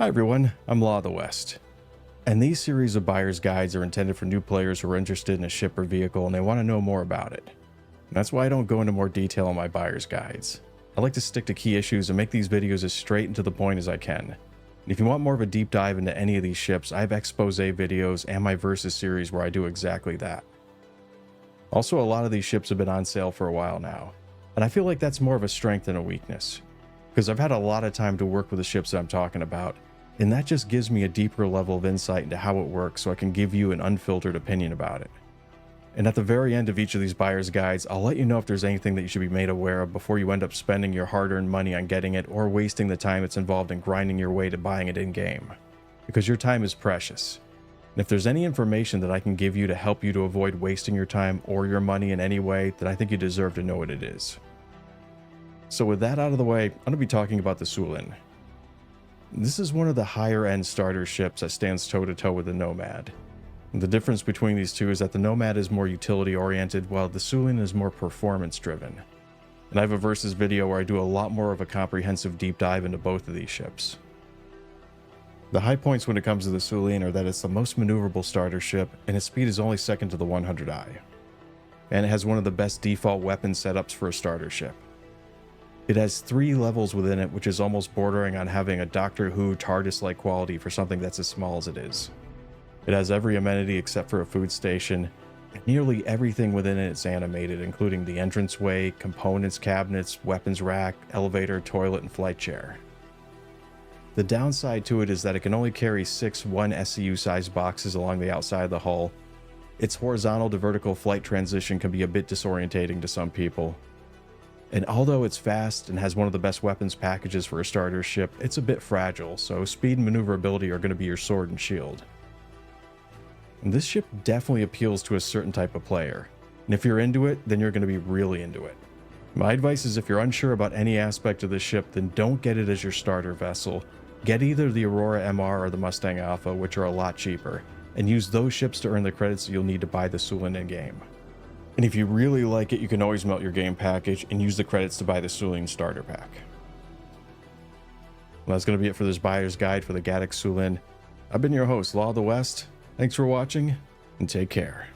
Hi everyone, I'm Law of the West, and these series of buyer's guides are intended for new players who are interested in a ship or vehicle and they want to know more about it. And that's why I don't go into more detail on my buyer's guides. I like to stick to key issues and make these videos as straight and to the point as I can. And if you want more of a deep dive into any of these ships, I have expose videos and my Versus series where I do exactly that. Also, a lot of these ships have been on sale for a while now, and I feel like that's more of a strength than a weakness, because I've had a lot of time to work with the ships that I'm talking about, and that just gives me a deeper level of insight into how it works so I can give you an unfiltered opinion about it. And at the very end of each of these buyer's guides, I'll let you know if there's anything that you should be made aware of before you end up spending your hard-earned money on getting it or wasting the time it's involved in grinding your way to buying it in-game. Because your time is precious. And if there's any information that I can give you to help you to avoid wasting your time or your money in any way, then I think you deserve to know what it is. So with that out of the way, I'm going to be talking about the Syulen. This is one of the higher end starter ships that stands toe-to-toe with the Nomad. The difference between these two is that the Nomad is more utility oriented while the Syulen is more performance driven. And I have a Versus video where I do a lot more of a comprehensive deep dive into both of these ships. The high points when it comes to the Syulen are that it's the most maneuverable starter ship and its speed is only second to the 100i. And it has one of the best default weapon setups for a starter ship. It has 3 levels within it, which is almost bordering on having a Doctor Who TARDIS-like quality for something that's as small as it is. It has every amenity except for a food station, and nearly everything within it is animated, including the entranceway, components, cabinets, weapons rack, elevator, toilet, and flight chair. The downside to it is that it can only carry 6 1 SCU-sized boxes along the outside of the hull. Its horizontal to vertical flight transition can be a bit disorientating to some people. And although it's fast and has one of the best weapons packages for a starter ship, it's a bit fragile, so speed and maneuverability are going to be your sword and shield. And this ship definitely appeals to a certain type of player, and if you're into it, then you're going to be really into it. My advice is if you're unsure about any aspect of this ship, then don't get it as your starter vessel. Get either the Aurora MR or the Mustang Alpha, which are a lot cheaper, and use those ships to earn the credits you'll need to buy the Syulen in-game. And if you really like it, you can always melt your game package and use the credits to buy the Syulen starter pack. Well, that's going to be it for this buyer's guide for the Gatac Syulen. I've been your host, Law of the West. Thanks for watching, and take care.